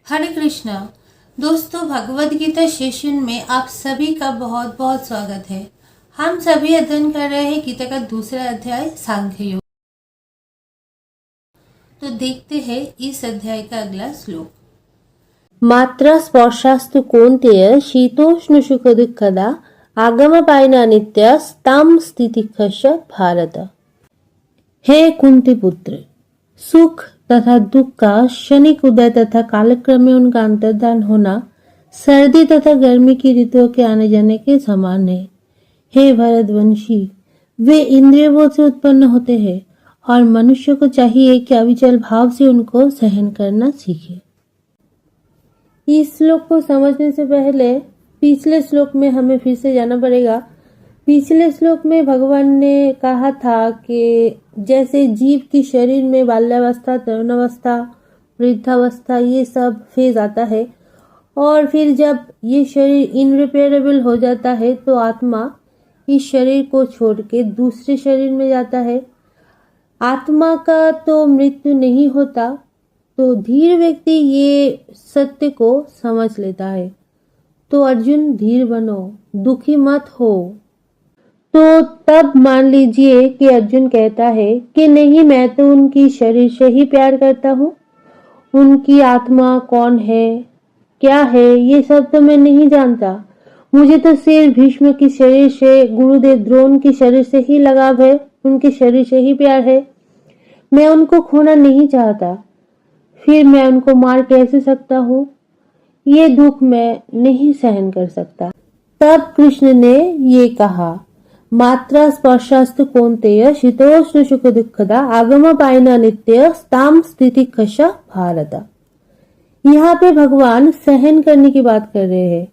हरे कृष्णा। दोस्तों, भगवद गीता सेशन में आप सभी का बहुत बहुत स्वागत है। हम सभी अध्ययन कर रहे हैं गीता का दूसरा अध्याय सांख्य योग। तो देखते हैं इस अध्याय का अगला श्लोक। मात्रा स्पर्शास्तु कौन्तेय शीतोष्ण सुख दुःखदा आगम पायना नित्य ताम स्थितिखश भारत। हे कुंती पुत्र, सुख तथा दुख का क्षणिक उदय तथा कालक्रम में उनका अंतर्धान होना सर्दी तथा गर्मी की ऋतुओं के आने जाने के समान है। हे भरतवंशी, वे इंद्रिय बोध से उत्पन्न होते हैं और मनुष्य को चाहिए कि अविचल भाव से उनको सहन करना सीखे। इस श्लोक को समझने से पहले पिछले श्लोक में हमें फिर से जाना पड़ेगा। पिछले श्लोक में भगवान ने कहा था कि जैसे जीव की शरीर में बाल्यावस्था, तरुणावस्था, वृद्धावस्था ये सब फेज आता है और फिर जब ये शरीर इनरिपेयरेबल हो जाता है तो आत्मा इस शरीर को छोड़ के दूसरे शरीर में जाता है। आत्मा का तो मृत्यु नहीं होता, तो धीर व्यक्ति ये सत्य को समझ लेता है। तो अर्जुन, धीर बनो, दुखी मत हो। तो तब मान लीजिए कि अर्जुन कहता है कि नहीं, मैं तो उनकी शरीर से ही प्यार करता हूँ, उनकी आत्मा कौन है, क्या है, ये सब तो मैं नहीं जानता। मुझे तो सिर्फ भीष्म की शरीर से, गुरुदेव द्रोण की शरीर से ही लगाव है, उनके शरीर से ही प्यार है। मैं उनको खोना नहीं चाहता, फिर मैं उनको मार कैसे सकता हूँ? ये दुख मैं नहीं सहन कर सकता। तब कृष्ण ने ये कहा, मात्रा स्पर्शास्तु कौन्तेय शीतोष्ण सुख दुःखदा आगम पायना नित्य ताम स्थितिखश भारत। यहाँ पे भगवान सहन करने की बात कर रहे हैं।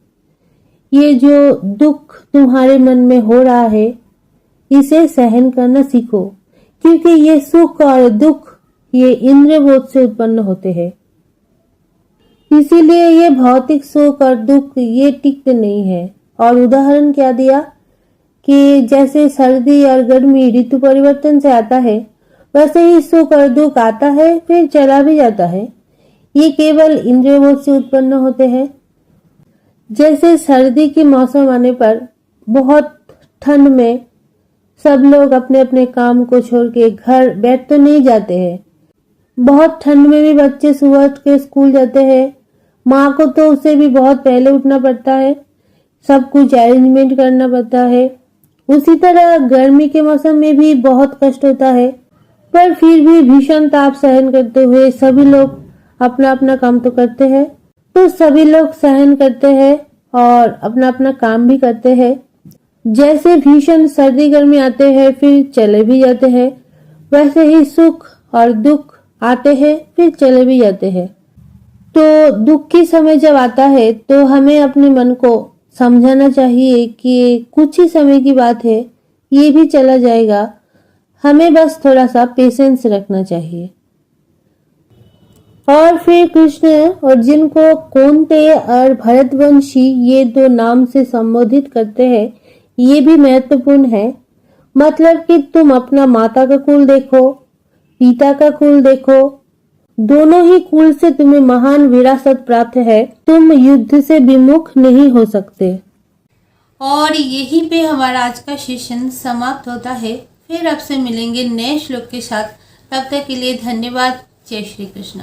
ये जो दुख तुम्हारे मन में हो रहा है, इसे सहन करना सीखो, क्योंकि ये सुख और दुख ये इंद्रिय बोध से उत्पन्न होते हैं। इसीलिए ये भौतिक सुख और दुख ये टिकते नहीं है। और उदाहरण क्या दिया कि जैसे सर्दी और गर्मी ऋतु परिवर्तन से आता है, वैसे ही सुख और दुख आता है फिर चला भी जाता है। ये केवल इंद्रिय बोध से उत्पन्न होते हैं। जैसे सर्दी के मौसम आने पर बहुत ठंड में सब लोग अपने अपने काम को छोड़ के घर बैठ तो नहीं जाते हैं। बहुत ठंड में भी बच्चे सुबह उठ के स्कूल जाते हैं। माँ को तो उससे भी बहुत पहले उठना पड़ता है, सब कुछ अरेंजमेंट करना पड़ता है। उसी तरह गर्मी के मौसम में भी बहुत कष्ट होता है, पर फिर भी भीषण ताप सहन करते हुए सभी लोग अपना अपना काम तो करते हैं। तो सभी लोग सहन करते हैं और अपना अपना काम भी करते हैं। जैसे भीषण सर्दी गर्मी आते हैं फिर चले भी जाते हैं, वैसे ही सुख और दुख आते हैं फिर चले भी जाते हैं। तो दुख की समय जब आता है तो हमें अपने मन को समझाना चाहिए कि कुछ ही समय की बात है, ये भी चला जाएगा। हमें बस थोड़ा सा पेशेंस रखना चाहिए। और फिर कृष्ण अर्जुन को कौन्तेय और भरतवंशी ये दो नाम से संबोधित करते हैं। ये भी महत्वपूर्ण है। मतलब कि तुम अपना माता का कुल देखो, पिता का कुल देखो, दोनों ही कुल से तुम्हें महान विरासत प्राप्त है। तुम युद्ध से विमुख नहीं हो सकते। और यहीं पे हमारा आज का सेशन समाप्त होता है। फिर आपसे मिलेंगे नए श्लोक के साथ। तब तक के लिए धन्यवाद। जय श्री कृष्ण।